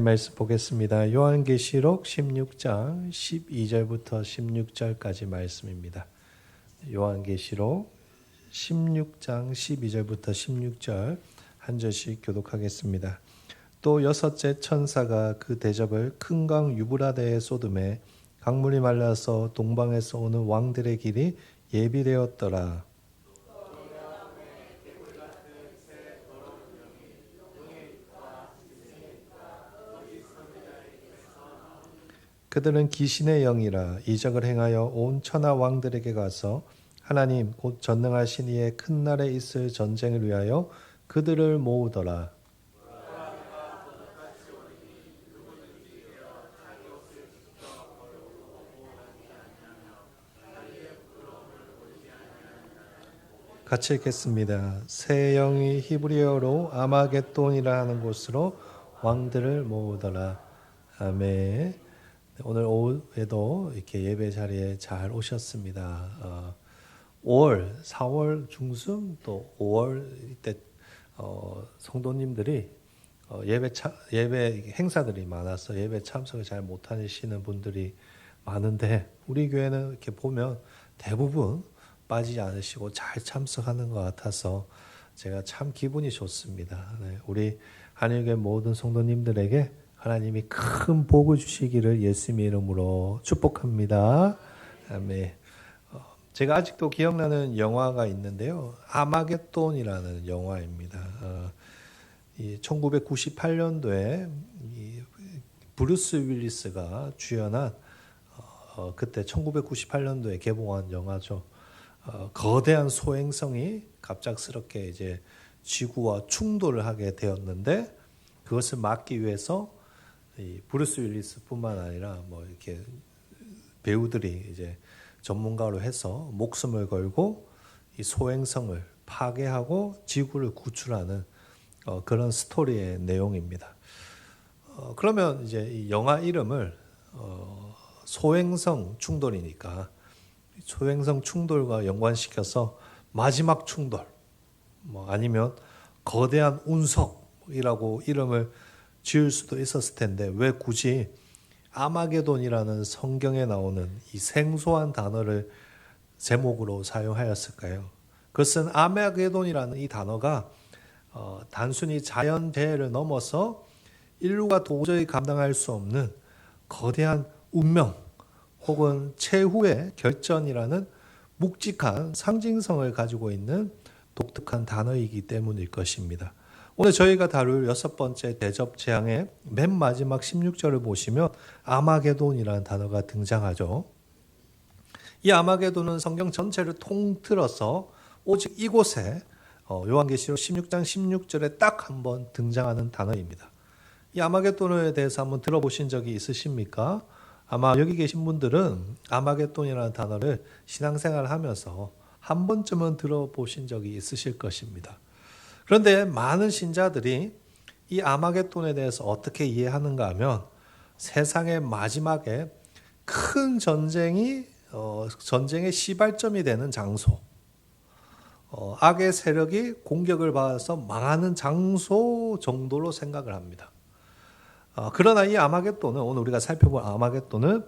말씀 보겠습니다. 요한계시록 16장 12절부터 16절까지 말씀입니다. 요한계시록 16장 12절부터 16절 한 절씩 교독하겠습니다. 또 여섯째 천사가 그 대접을 큰 강 유브라데에 쏟음에 강물이 말라서 동방에서 오는 왕들의 길이 예비되었더라. 그들은 귀신의 영이라 이적을 행하여 온 천하 왕들에게 가서 하나님 곧 전능하신 이의 큰 날에 있을 전쟁을 위하여 그들을 모으더라. 같이 읽겠습니다. 새 영이 히브리어로 아마겟돈이라 하는 곳으로 왕들을 모으더라. 아멘. 오늘 오후에도 이렇게 예배 자리에 잘 오셨습니다. 5월, 4월 중순 또 5월 이때 성도님들이 예배 행사들이 많아서 예배 참석을 잘 못하시는 분들이 많은데 우리 교회는 이렇게 보면 대부분 빠지지 않으시고 잘 참석하는 것 같아서 제가 참 기분이 좋습니다. 네, 우리 한일교회 모든 성도님들에게 하나님이 큰 복을 주시기를 예수님의 이름으로 축복합니다. 아멘. 제가 아직도 기억나는 영화가 있는데요. 아마겟돈이라는 영화입니다. 1998년도에 브루스 윌리스가 주연한 그때 1998년도에 개봉한 영화죠. 거대한 소행성이 갑작스럽게 이제 지구와 충돌을 하게 되었는데 그것을 막기 위해서 이 브루스 윌리스뿐만 아니라 뭐 이렇게 배우들이 이제 전문가로 해서 목숨을 걸고 이 소행성을 파괴하고 지구를 구출하는 그런 스토리의 내용입니다. 그러면 이제 이 영화 이름을 소행성 충돌이니까 소행성 충돌과 연관시켜서 마지막 충돌, 뭐 아니면 거대한 운석이라고 이름을 지을 수도 있었을 텐데 왜 굳이 아마게돈이라는 성경에 나오는 이 생소한 단어를 제목으로 사용하였을까요? 그것은 아마게돈이라는 이 단어가 단순히 자연재해를 넘어서 인류가 도저히 감당할 수 없는 거대한 운명 혹은 최후의 결전이라는 묵직한 상징성을 가지고 있는 독특한 단어이기 때문일 것입니다. 오늘 저희가 다룰 여섯 번째 대접 재앙의 맨 마지막 16절을 보시면 아마게돈이라는 단어가 등장하죠. 이 아마게돈은 성경 전체를 통틀어서 오직 이곳에 요한계시록 16장 16절에 딱 한 번 등장하는 단어입니다. 이 아마게돈에 대해서 한번 들어보신 적이 있으십니까? 아마 여기 계신 분들은 아마게돈이라는 단어를 신앙생활을 하면서 한 번쯤은 들어보신 적이 있으실 것입니다. 그런데 많은 신자들이 이 아마겟돈에 대해서 어떻게 이해하는가 하면 세상의 마지막에 큰 전쟁의 시발점이 되는 장소, 악의 세력이 공격을 받아서 망하는 장소 정도로 생각을 합니다. 그러나 이 아마겟돈은 오늘 우리가 살펴볼 아마겟돈은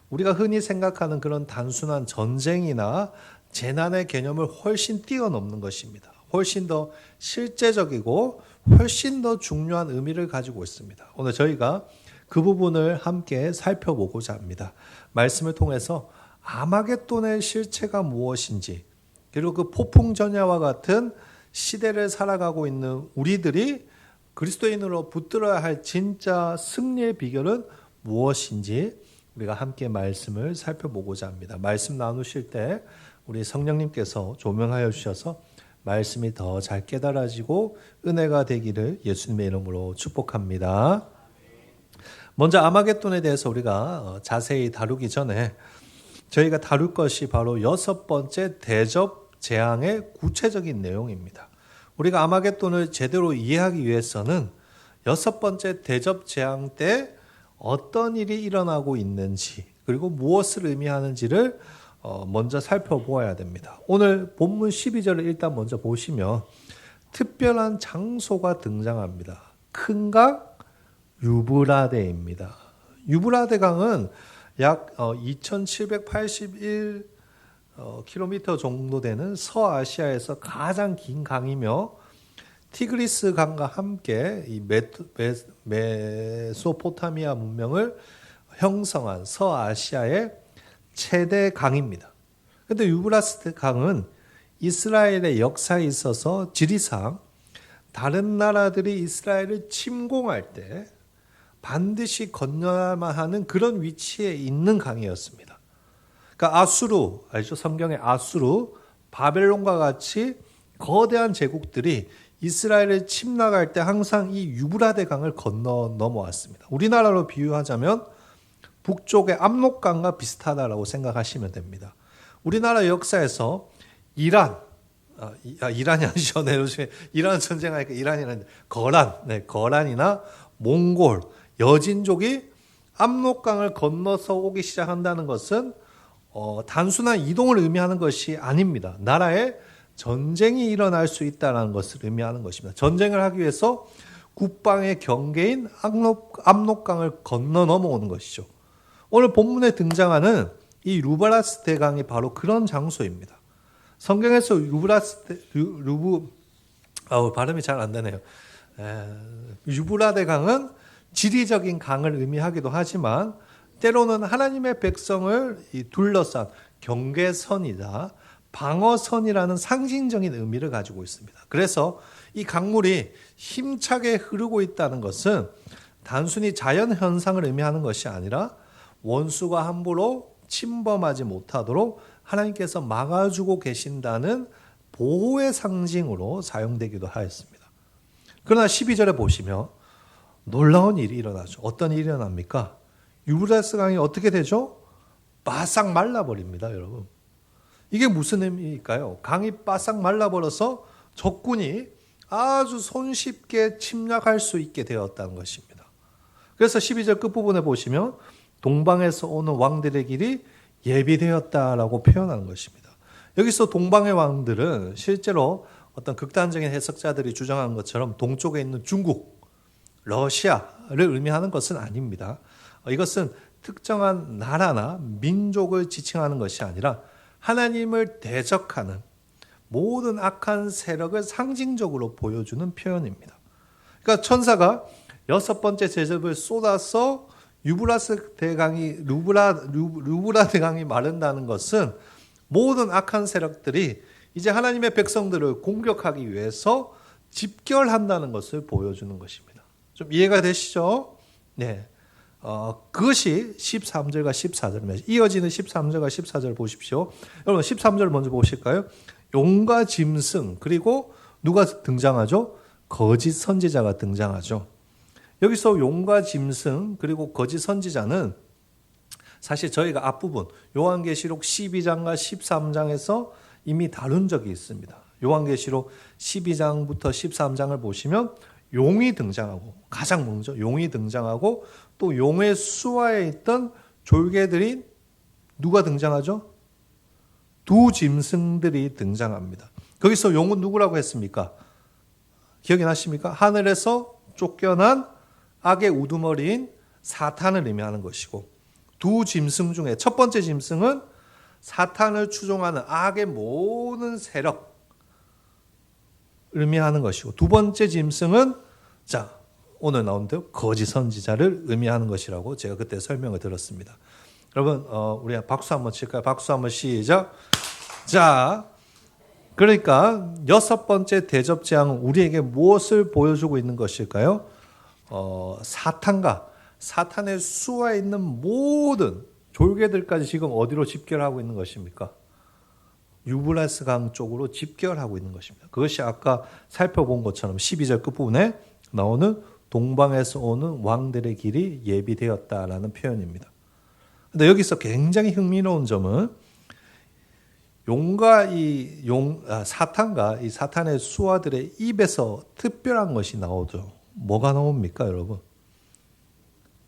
우리가 흔히 생각하는 그런 단순한 전쟁이나 재난의 개념을 훨씬 뛰어넘는 것입니다. 훨씬 더 실제적이고 훨씬 더 중요한 의미를 가지고 있습니다. 오늘 저희가 그 부분을 함께 살펴보고자 합니다. 말씀을 통해서 아마겟돈의 실체가 무엇인지 그리고 그 폭풍전야와 같은 시대를 살아가고 있는 우리들이 그리스도인으로 붙들어야 할 진짜 승리의 비결은 무엇인지 우리가 함께 말씀을 살펴보고자 합니다. 말씀 나누실 때 우리 성령님께서 조명하여 주셔서 말씀이 더 잘 깨달아지고 은혜가 되기를 예수님의 이름으로 축복합니다. 먼저 아마겟돈에 대해서 우리가 자세히 다루기 전에 저희가 다룰 것이 바로 여섯 번째 대접 재앙의 구체적인 내용입니다. 우리가 아마겟돈을 제대로 이해하기 위해서는 여섯 번째 대접 재앙 때 어떤 일이 일어나고 있는지 그리고 무엇을 의미하는지를 먼저 살펴보아야 됩니다. 오늘 본문 12절을 일단 먼저 보시면 특별한 장소가 등장합니다. 큰 강, 유브라데입니다. 유브라데 강은 약 2781 킬로미터 정도 되는 서아시아에서 가장 긴 강이며 티그리스 강과 함께 이 메소포타미아 문명을 형성한 서아시아의 최대 강입니다. 그런데 유브라스 강은 이스라엘의 역사에 있어서 지리상 다른 나라들이 이스라엘을 침공할 때 반드시 건너야만 하는 그런 위치에 있는 강이었습니다. 그러니까 아수르, 알죠? 성경의 아수르, 바벨론과 같이 거대한 제국들이 이스라엘을 침략할 때 항상 이 유브라데 강을 건너 넘어왔습니다. 우리나라로 비유하자면 북쪽의 압록강과 비슷하다라고 생각하시면 됩니다. 우리나라 역사에서 이란이 아니죠. 네, 요즘에 이란 전쟁하니까 이란이라는 거란이나 몽골, 여진족이 압록강을 건너서 오기 시작한다는 것은 단순한 이동을 의미하는 것이 아닙니다. 나라에 전쟁이 일어날 수 있다는 것을 의미하는 것입니다. 전쟁을 하기 위해서 국방의 경계인 압록강을 건너 넘어오는 것이죠. 오늘 본문에 등장하는 이 유브라스 대강이 바로 그런 장소입니다. 성경에서 발음이 잘 안 되네요. 유브라데 강은 지리적인 강을 의미하기도 하지만 때로는 하나님의 백성을 둘러싼 경계선이다, 방어선이라는 상징적인 의미를 가지고 있습니다. 그래서 이 강물이 힘차게 흐르고 있다는 것은 단순히 자연 현상을 의미하는 것이 아니라 원수가 함부로 침범하지 못하도록 하나님께서 막아주고 계신다는 보호의 상징으로 사용되기도 하였습니다. 그러나 12절에 보시면 놀라운 일이 일어나죠. 어떤 일이 일어납니까? 유브라스 강이 어떻게 되죠? 바싹 말라버립니다, 여러분. 이게 무슨 의미일까요? 강이 바싹 말라버려서 적군이 아주 손쉽게 침략할 수 있게 되었다는 것입니다. 그래서 12절 끝부분에 보시면 동방에서 오는 왕들의 길이 예비되었다라고 표현하는 것입니다. 여기서 동방의 왕들은 실제로 어떤 극단적인 해석자들이 주장한 것처럼 동쪽에 있는 중국, 러시아를 의미하는 것은 아닙니다. 이것은 특정한 나라나 민족을 지칭하는 것이 아니라 하나님을 대적하는 모든 악한 세력을 상징적으로 보여주는 표현입니다. 그러니까 천사가 6번째 제접을 쏟아서 유브라데 강이 마른다는 것은 모든 악한 세력들이 이제 하나님의 백성들을 공격하기 위해서 집결한다는 것을 보여주는 것입니다. 좀 이해가 되시죠? 네. 그것이 13절과 14절입니다. 이어지는 13절과 14절 보십시오. 여러분 13절 먼저 보실까요? 용과 짐승, 그리고 누가 등장하죠? 거짓 선지자가 등장하죠. 여기서 용과 짐승 그리고 거짓 선지자는 사실 저희가 앞부분 요한계시록 12장과 13장에서 이미 다룬 적이 있습니다. 요한계시록 12장부터 13장을 보시면 용이 등장하고, 가장 먼저 용이 등장하고, 또 용의 수하에 있던 졸개들이 누가 등장하죠? 두 짐승들이 등장합니다. 거기서 용은 누구라고 했습니까? 기억이 나십니까? 하늘에서 쫓겨난 악의 우두머리인 사탄을 의미하는 것이고, 두 짐승 중에 첫 번째 짐승은 사탄을 추종하는 악의 모든 세력 의미하는 것이고, 두 번째 짐승은 오늘 나온 대로 거짓 선지자를 의미하는 것이라고 제가 그때 설명을 들었습니다. 여러분 우리 박수 한번 칠까요? 박수 한번 시작. 자, 그러니까 6번째 대접 재앙은 우리에게 무엇을 보여주고 있는 것일까요? 사탄과 사탄의 수하에 있는 모든 졸개들까지 지금 어디로 집결하고 있는 것입니까? 유브라스 강 쪽으로 집결하고 있는 것입니다. 그것이 아까 살펴본 것처럼 12절 끝부분에 나오는 동방에서 오는 왕들의 길이 예비되었다라는 표현입니다. 근데 여기서 굉장히 흥미로운 점은 사탄과 이 사탄의 수하들의 입에서 특별한 것이 나오죠. 뭐가 나옵니까, 여러분?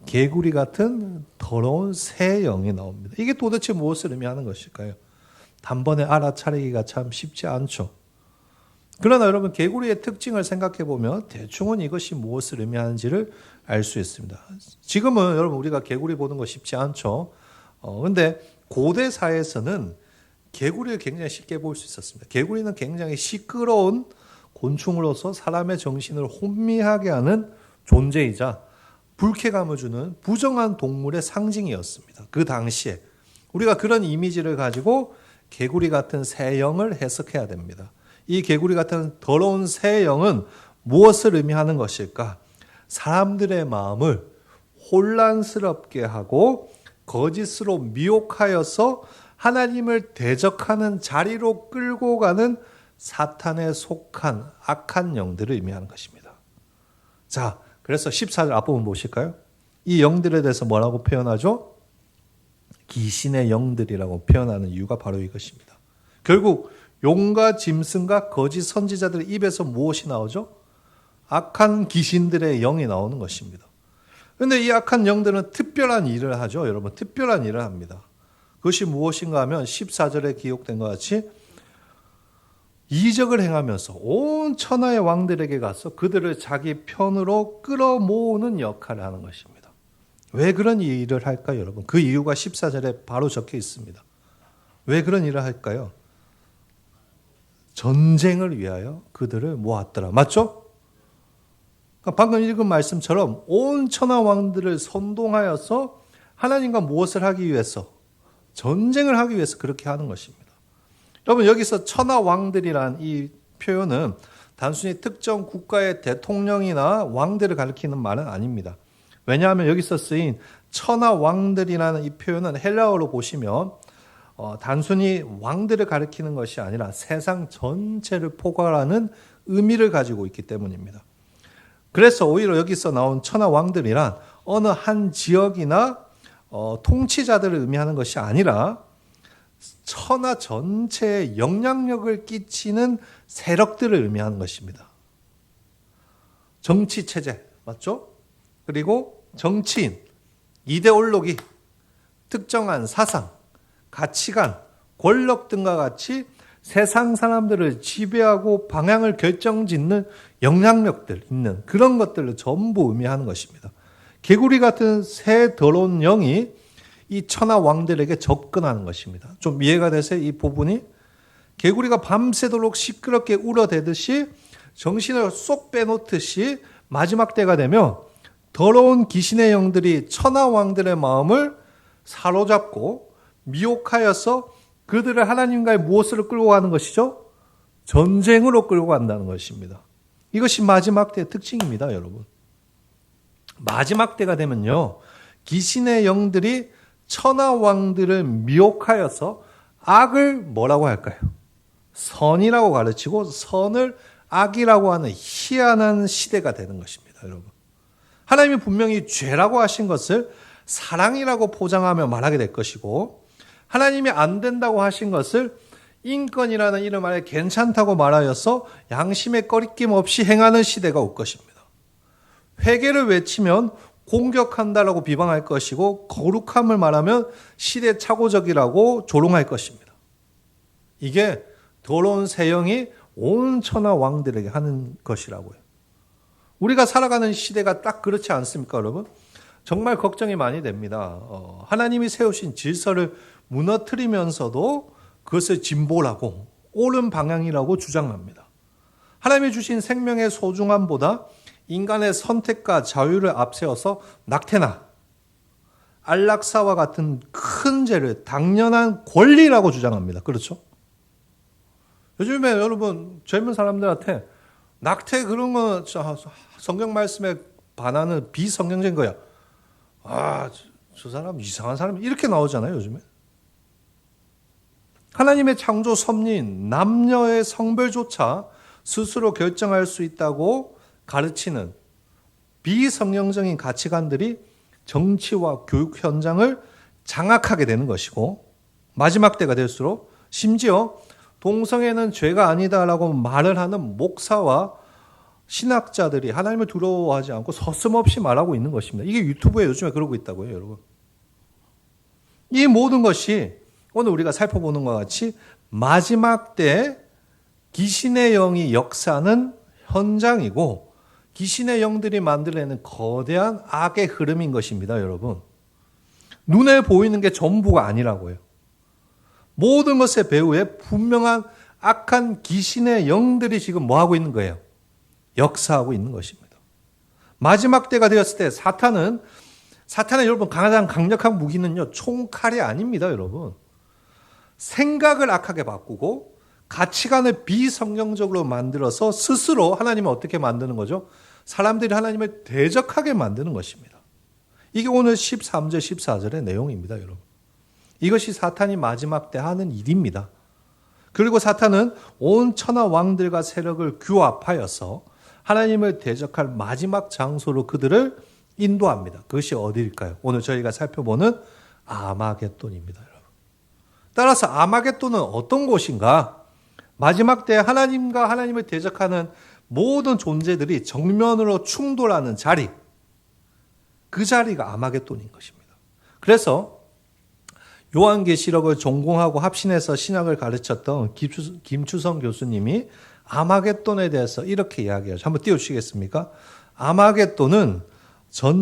개구리 같은 더러운 새 영이 나옵니다. 이게 도대체 무엇을 의미하는 것일까요? 단번에 알아차리기가 참 쉽지 않죠. 그러나 여러분 개구리의 특징을 생각해 보면 대충은 이것이 무엇을 의미하는지를 알 수 있습니다. 지금은 여러분 우리가 개구리 보는 거 쉽지 않죠. 근데 고대 사회에서는 개구리를 굉장히 쉽게 볼 수 있었습니다. 개구리는 굉장히 시끄러운 곤충으로서 사람의 정신을 혼미하게 하는 존재이자 불쾌감을 주는 부정한 동물의 상징이었습니다. 그 당시에 우리가 그런 이미지를 가지고 개구리 같은 새 영을 해석해야 됩니다. 이 개구리 같은 더러운 새 영은 무엇을 의미하는 것일까? 사람들의 마음을 혼란스럽게 하고 거짓으로 미혹하여서 하나님을 대적하는 자리로 끌고 가는 사탄에 속한 악한 영들을 의미하는 것입니다. 자, 그래서 14절 앞부분 보실까요? 이 영들에 대해서 뭐라고 표현하죠? 귀신의 영들이라고 표현하는 이유가 바로 이것입니다. 결국 용과 짐승과 거짓 선지자들의 입에서 무엇이 나오죠? 악한 귀신들의 영이 나오는 것입니다. 그런데 이 악한 영들은 특별한 일을 하죠. 여러분, 특별한 일을 합니다. 그것이 무엇인가 하면 14절에 기록된 것 같이 이적을 행하면서 온 천하의 왕들에게 가서 그들을 자기 편으로 끌어모으는 역할을 하는 것입니다. 왜 그런 일을 할까요, 여러분? 그 이유가 14절에 바로 적혀 있습니다. 왜 그런 일을 할까요? 전쟁을 위하여 그들을 모았더라. 맞죠? 그러니까 방금 읽은 말씀처럼 온 천하 왕들을 선동하여서 하나님과 무엇을 하기 위해서? 전쟁을 하기 위해서 그렇게 하는 것입니다. 여러분, 여기서 천하 왕들이란 이 표현은 단순히 특정 국가의 대통령이나 왕들을 가리키는 말은 아닙니다. 왜냐하면 여기서 쓰인 천하 왕들이라는 이 표현은 헬라어로 보시면 단순히 왕들을 가리키는 것이 아니라 세상 전체를 포괄하는 의미를 가지고 있기 때문입니다. 그래서 오히려 여기서 나온 천하 왕들이란 어느 한 지역이나 통치자들을 의미하는 것이 아니라 천하 전체에 영향력을 끼치는 세력들을 의미하는 것입니다. 정치 체제, 맞죠? 그리고 정치인, 이데올로기, 특정한 사상, 가치관, 권력 등과 같이 세상 사람들을 지배하고 방향을 결정짓는 영향력들 있는 그런 것들을 전부 의미하는 것입니다. 개구리 같은 새 더러운 영이 이 천하 왕들에게 접근하는 것입니다. 좀 이해가 되세요? 이 부분이? 개구리가 밤새도록 시끄럽게 울어대듯이 정신을 쏙 빼놓듯이 마지막 때가 되면 더러운 귀신의 영들이 천하 왕들의 마음을 사로잡고 미혹하여서 그들을 하나님과의 무엇으로 끌고 가는 것이죠? 전쟁으로 끌고 간다는 것입니다. 이것이 마지막 때의 특징입니다, 여러분. 마지막 때가 되면요, 귀신의 영들이 천하 왕들을 미혹하여서 악을 뭐라고 할까요? 선이라고 가르치고 선을 악이라고 하는 희한한 시대가 되는 것입니다, 여러분. 하나님이 분명히 죄라고 하신 것을 사랑이라고 포장하며 말하게 될 것이고, 하나님이 안 된다고 하신 것을 인권이라는 이름 아래 괜찮다고 말하여서 양심의 꺼리낌 없이 행하는 시대가 올 것입니다. 회개를 외치면 공격한다라고 비방할 것이고, 거룩함을 말하면 시대착오적이라고 조롱할 것입니다. 이게 더러운 새 영이 온 천하 왕들에게 하는 것이라고요. 우리가 살아가는 시대가 딱 그렇지 않습니까, 여러분? 정말 걱정이 많이 됩니다. 하나님이 세우신 질서를 무너뜨리면서도 그것을 진보라고, 옳은 방향이라고 주장합니다. 하나님이 주신 생명의 소중함보다 인간의 선택과 자유를 앞세워서 낙태나 안락사와 같은 큰 죄를 당연한 권리라고 주장합니다. 그렇죠? 요즘에 여러분 젊은 사람들한테 낙태 그런 거 성경 말씀에 반하는 비성경적인 거야. 저 사람 이상한 사람 이렇게 나오잖아요, 요즘에. 하나님의 창조 섭리인 남녀의 성별조차 스스로 결정할 수 있다고 가르치는 비성경적인 가치관들이 정치와 교육 현장을 장악하게 되는 것이고, 마지막 때가 될수록 심지어 동성애는 죄가 아니다라고 말을 하는 목사와 신학자들이 하나님을 두려워하지 않고 서슴없이 말하고 있는 것입니다. 이게 유튜브에 요즘에 그러고 있다고요, 여러분. 이 모든 것이 오늘 우리가 살펴보는 것과 같이 마지막 때 귀신의 영이 역사하는 현장이고 귀신의 영들이 만들어내는 거대한 악의 흐름인 것입니다, 여러분. 눈에 보이는 게 전부가 아니라고요. 모든 것의 배후에 분명한 악한 귀신의 영들이 지금 뭐 하고 있는 거예요? 역사하고 있는 것입니다. 마지막 때가 되었을 때 사탄의 여러분 가장 강력한 무기는요, 총칼이 아닙니다, 여러분. 생각을 악하게 바꾸고 가치관을 비성경적으로 만들어서 스스로 하나님을 어떻게 만드는 거죠? 사람들이 하나님을 대적하게 만드는 것입니다. 이게 오늘 13절, 14절의 내용입니다, 여러분. 이것이 사탄이 마지막 때 하는 일입니다. 그리고 사탄은 온 천하 왕들과 세력을 규합하여서 하나님을 대적할 마지막 장소로 그들을 인도합니다. 그것이 어디일까요? 오늘 저희가 살펴보는 아마겟돈입니다, 여러분. 따라서 아마겟돈은 어떤 곳인가? 마지막 때 하나님과 하나님을 대적하는 모든 존재들이 정면으로 충돌하는 자리, 그 자리가 아마겟돈인 것입니다. 그래서 요한계시록을 전공하고 합신해서 신학을 가르쳤던 김추성 교수님이 아마겟돈에 대해서 이렇게 이야기하죠. 한번 띄워주시겠습니까? 아마겟돈은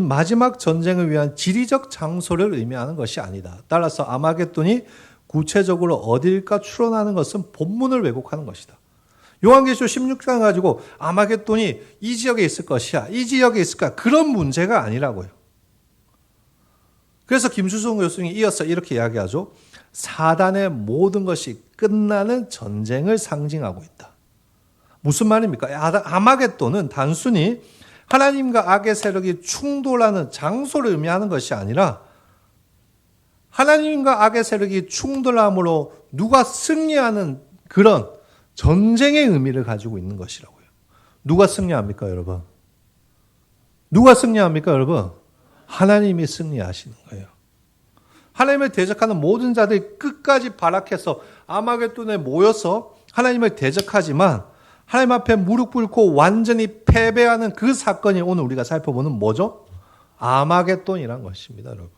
마지막 전쟁을 위한 지리적 장소를 의미하는 것이 아니다. 따라서 아마겟돈이 구체적으로 어디일까 추론하는 것은 본문을 왜곡하는 것이다. 요한계시록 16장 가지고 아마겟돈이 이 지역에 있을 것이야, 이 지역에 있을 거야, 그런 문제가 아니라고요. 그래서 김수성 교수님이 이어서 이렇게 이야기하죠. 사단의 모든 것이 끝나는 전쟁을 상징하고 있다. 무슨 말입니까? 아마겟돈은 단순히 하나님과 악의 세력이 충돌하는 장소를 의미하는 것이 아니라 하나님과 악의 세력이 충돌함으로 누가 승리하는 그런 전쟁의 의미를 가지고 있는 것이라고요. 누가 승리합니까, 여러분? 누가 승리합니까, 여러분? 하나님이 승리하시는 거예요. 하나님을 대적하는 모든 자들이 끝까지 발악해서 아마겟돈에 모여서 하나님을 대적하지만 하나님 앞에 무릎 꿇고 완전히 패배하는 그 사건이 오늘 우리가 살펴보는 뭐죠? 아마겟돈이란 것입니다, 여러분.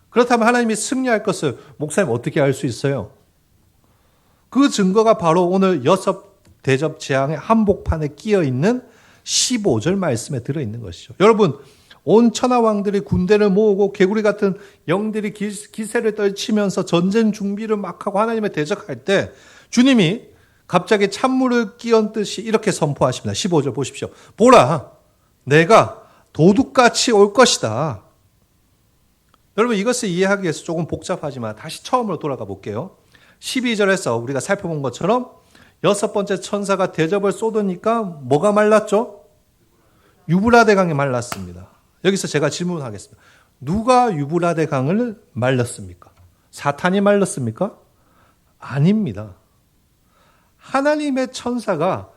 그렇다면 하나님이 승리할 것을 목사님 어떻게 알 수 있어요? 그 증거가 바로 오늘 6 대접 재앙의 한복판에 끼어 있는 15절 말씀에 들어있는 것이죠. 여러분, 온 천하 왕들이 군대를 모으고 개구리 같은 영들이 기세를 떨치면서 전쟁 준비를 막 하고 하나님을 대적할 때 주님이 갑자기 찬물을 끼얹듯이 이렇게 선포하십니다. 15절 보십시오. 보라, 내가 도둑같이 올 것이다. 여러분, 이것을 이해하기 위해서 조금 복잡하지만 다시 처음으로 돌아가 볼게요. 12절에서 우리가 살펴본 것처럼 6번째 천사가 대접을 쏟으니까 뭐가 말랐죠? 유브라데 강이 말랐습니다. 여기서 제가 질문하겠습니다. 누가 유브라데 강을 말렸습니까? 사탄이 말렸습니까? 아닙니다. 하나님의 천사가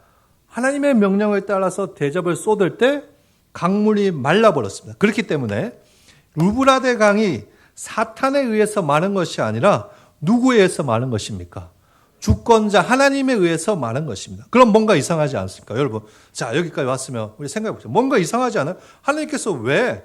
하나님의 명령을 따라서 대접을 쏟을 때 강물이 말라버렸습니다. 그렇기 때문에 유브라데 강이 사탄에 의해서 마른 것이 아니라 누구에 의해서 마른 것입니까? 주권자 하나님에 의해서 마른 것입니다. 그럼 뭔가 이상하지 않습니까? 여러분, 자, 여기까지 왔으면 우리 생각해 보세요. 뭔가 이상하지 않아요? 하나님께서 왜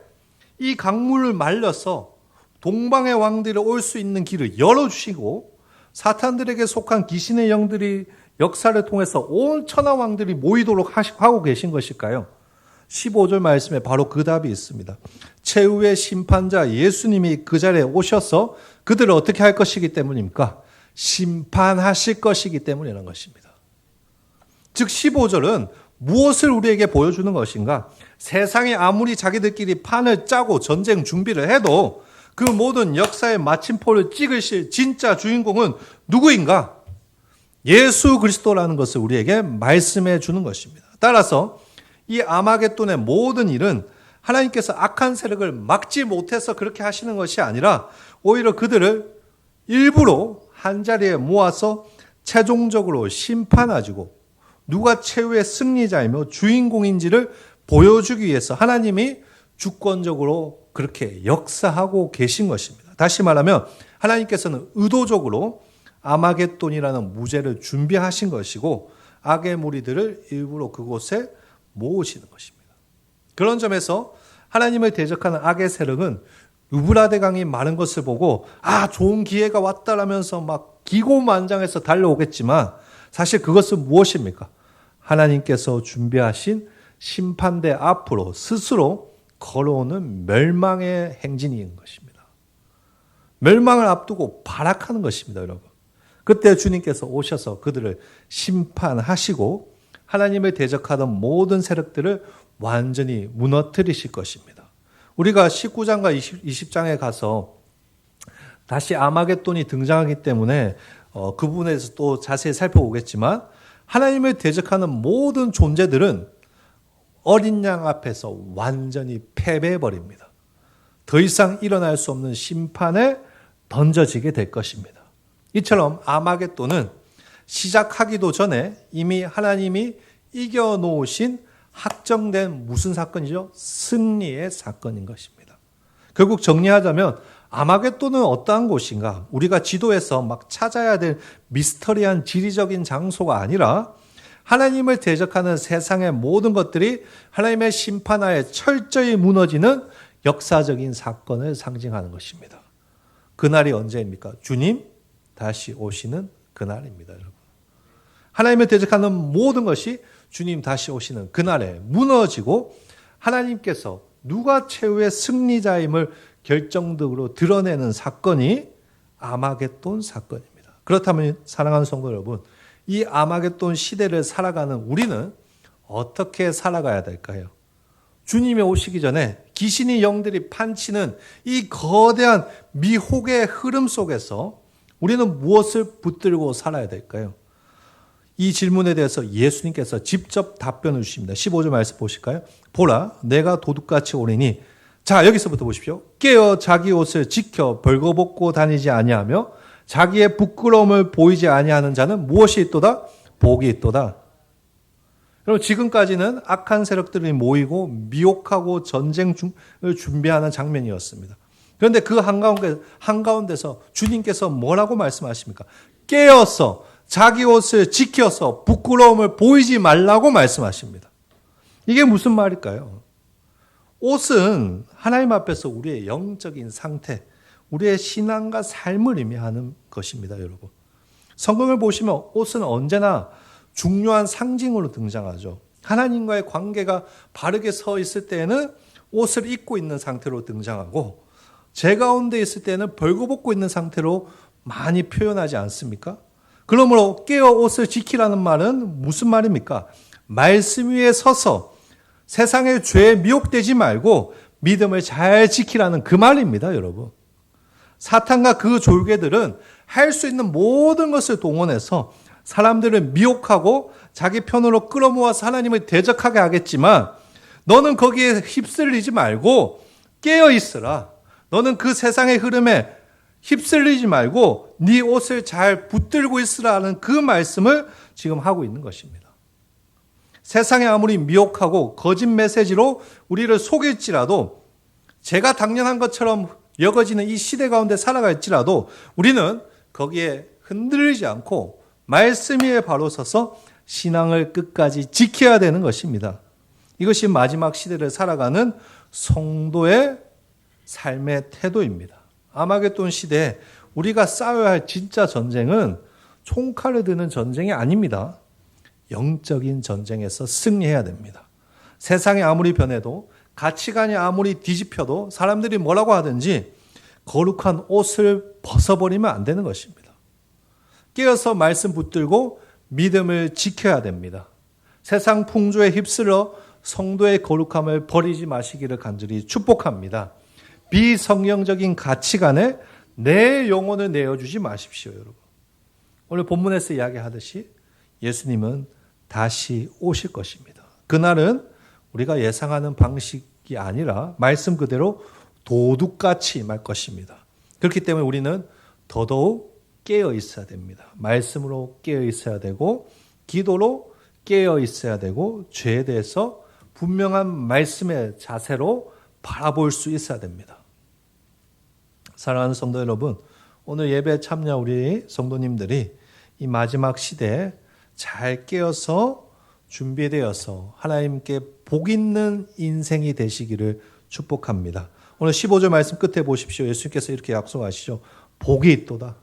이 강물을 말려서 동방의 왕들이 올 수 있는 길을 열어주시고 사탄들에게 속한 귀신의 영들이 역사를 통해서 온 천하 왕들이 모이도록 하고 계신 것일까요? 15절 말씀에 바로 그 답이 있습니다. 최후의 심판자 예수님이 그 자리에 오셔서 그들을 어떻게 할 것이기 때문입니까? 심판하실 것이기 때문이라는 것입니다. 즉 15절은 무엇을 우리에게 보여주는 것인가? 세상이 아무리 자기들끼리 판을 짜고 전쟁 준비를 해도 그 모든 역사의 마침표를 찍으실 진짜 주인공은 누구인가? 예수 그리스도라는 것을 우리에게 말씀해 주는 것입니다. 따라서 이 아마겟돈의 모든 일은 하나님께서 악한 세력을 막지 못해서 그렇게 하시는 것이 아니라 오히려 그들을 일부러 한자리에 모아서 최종적으로 심판하시고 누가 최후의 승리자이며 주인공인지를 보여주기 위해서 하나님이 주권적으로 그렇게 역사하고 계신 것입니다. 다시 말하면 하나님께서는 의도적으로 아마겟돈이라는 무죄를 준비하신 것이고 악의 무리들을 일부러 그곳에 모으시는 것입니다. 그런 점에서 하나님을 대적하는 악의 세력은 유브라데 강이 마른 것을 보고 좋은 기회가 왔다라면서 막 기고만장해서 달려오겠지만 사실 그것은 무엇입니까? 하나님께서 준비하신 심판대 앞으로 스스로 걸어오는 멸망의 행진인 것입니다. 멸망을 앞두고 발악하는 것입니다, 여러분. 그때 주님께서 오셔서 그들을 심판하시고 하나님을 대적하던 모든 세력들을 완전히 무너뜨리실 것입니다. 우리가 19장과 20장에 가서 다시 아마겟돈이 등장하기 때문에 그 부분에서 또 자세히 살펴보겠지만 하나님을 대적하는 모든 존재들은 어린 양 앞에서 완전히 패배해버립니다. 더 이상 일어날 수 없는 심판에 던져지게 될 것입니다. 이처럼 아마겟돈은 시작하기도 전에 이미 하나님이 이겨놓으신 확정된 무슨 사건이죠? 승리의 사건인 것입니다. 결국 정리하자면 아마겟돈은 어떠한 곳인가? 우리가 지도에서 막 찾아야 될 미스터리한 지리적인 장소가 아니라 하나님을 대적하는 세상의 모든 것들이 하나님의 심판하에 철저히 무너지는 역사적인 사건을 상징하는 것입니다. 그날이 언제입니까? 주님 다시 오시는 그날입니다, 여러분. 하나님을 대적하는 모든 것이 주님 다시 오시는 그날에 무너지고 하나님께서 누가 최후의 승리자임을 결정적으로 드러내는 사건이 아마겟돈 사건입니다. 그렇다면 사랑하는 성도 여러분, 이 아마겟돈 시대를 살아가는 우리는 어떻게 살아가야 될까요? 주님이 오시기 전에 귀신이 영들이 판치는 이 거대한 미혹의 흐름 속에서 우리는 무엇을 붙들고 살아야 될까요? 이 질문에 대해서 예수님께서 직접 답변을 주십니다. 15절 말씀 보실까요? 보라, 내가 도둑같이 오리니. 자, 여기서부터 보십시오. 깨어 자기 옷을 지켜 벌거벗고 다니지 아니하며 자기의 부끄러움을 보이지 아니하는 자는 무엇이 있도다? 복이 있도다. 여러분, 지금까지는 악한 세력들이 모이고 미혹하고 전쟁을 준비하는 장면이었습니다. 그런데 그 한가운데서 주님께서 뭐라고 말씀하십니까? 깨어서 자기 옷을 지켜서 부끄러움을 보이지 말라고 말씀하십니다. 이게 무슨 말일까요? 옷은 하나님 앞에서 우리의 영적인 상태, 우리의 신앙과 삶을 의미하는 것입니다, 여러분. 성경을 보시면 옷은 언제나 중요한 상징으로 등장하죠. 하나님과의 관계가 바르게 서 있을 때에는 옷을 입고 있는 상태로 등장하고 제 가운데 있을 때는 벌거벗고 있는 상태로 많이 표현하지 않습니까? 그러므로 깨어 옷을 지키라는 말은 무슨 말입니까? 말씀 위에 서서 세상의 죄에 미혹되지 말고 믿음을 잘 지키라는 그 말입니다, 여러분. 사탄과 그 졸개들은 할 수 있는 모든 것을 동원해서 사람들을 미혹하고 자기 편으로 끌어모아서 하나님을 대적하게 하겠지만 너는 거기에 휩쓸리지 말고 깨어 있으라. 너는 그 세상의 흐름에 휩쓸리지 말고 네 옷을 잘 붙들고 있으라는 그 말씀을 지금 하고 있는 것입니다. 세상에 아무리 미혹하고 거짓 메시지로 우리를 속일지라도 제가 당연한 것처럼 여겨지는 이 시대 가운데 살아갈지라도 우리는 거기에 흔들리지 않고 말씀 위에 바로 서서 신앙을 끝까지 지켜야 되는 것입니다. 이것이 마지막 시대를 살아가는 성도의 삶의 태도입니다. 아마겟돈 시대에 우리가 싸워야 할 진짜 전쟁은 총칼을 드는 전쟁이 아닙니다. 영적인 전쟁에서 승리해야 됩니다. 세상이 아무리 변해도 가치관이 아무리 뒤집혀도 사람들이 뭐라고 하든지 거룩한 옷을 벗어버리면 안 되는 것입니다. 깨어서 말씀 붙들고 믿음을 지켜야 됩니다. 세상 풍조에 휩쓸려 성도의 거룩함을 버리지 마시기를 간절히 축복합니다. 비성경적인 가치관에 내 영혼을 내어주지 마십시오, 여러분. 오늘 본문에서 이야기하듯이 예수님은 다시 오실 것입니다. 그날은 우리가 예상하는 방식이 아니라 말씀 그대로 도둑같이 임할 것입니다. 그렇기 때문에 우리는 더더욱 깨어 있어야 됩니다. 말씀으로 깨어 있어야 되고 기도로 깨어 있어야 되고 죄에 대해서 분명한 말씀의 자세로 바라볼 수 있어야 됩니다. 사랑하는 성도 여러분, 오늘 예배에 참여 우리 성도님들이 이 마지막 시대에 잘 깨어서 준비되어서 하나님께 복 있는 인생이 되시기를 축복합니다. 오늘 15절 말씀 끝에 보십시오. 예수님께서 이렇게 약속하시죠. 복이 있도다.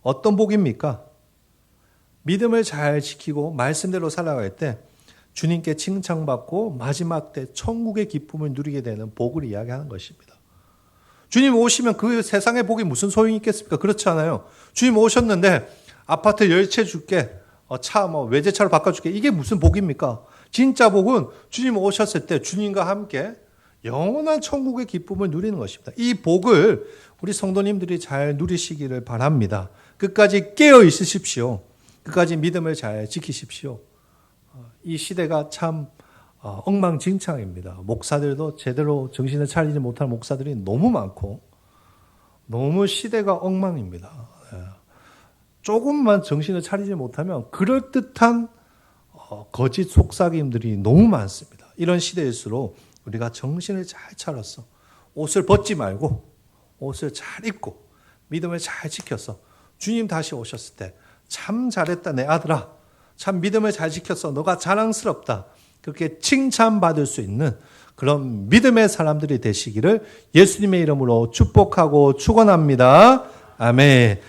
어떤 복입니까? 믿음을 잘 지키고 말씀대로 살아갈 때 주님께 칭찬받고 마지막 때 천국의 기쁨을 누리게 되는 복을 이야기하는 것입니다. 주님 오시면 그 세상의 복이 무슨 소용이 있겠습니까? 그렇지 않아요. 주님 오셨는데 아파트 10채 줄게, 차 외제차로 바꿔줄게. 이게 무슨 복입니까? 진짜 복은 주님 오셨을 때 주님과 함께 영원한 천국의 기쁨을 누리는 것입니다. 이 복을 우리 성도님들이 잘 누리시기를 바랍니다. 끝까지 깨어 있으십시오. 끝까지 믿음을 잘 지키십시오. 이 시대가 참 엉망진창입니다. 목사들도 제대로 정신을 차리지 못하는 목사들이 너무 많고 너무 시대가 엉망입니다. 조금만 정신을 차리지 못하면 그럴듯한 거짓 속삭임들이 너무 많습니다. 이런 시대일수록 우리가 정신을 잘 차려서 옷을 벗지 말고 옷을 잘 입고 믿음을 잘 지켜서 주님 다시 오셨을 때 참 잘했다 내 아들아, 참 믿음을 잘 지켰어, 너가 자랑스럽다, 그렇게 칭찬받을 수 있는 그런 믿음의 사람들이 되시기를 예수님의 이름으로 축복하고 축원합니다. 아멘.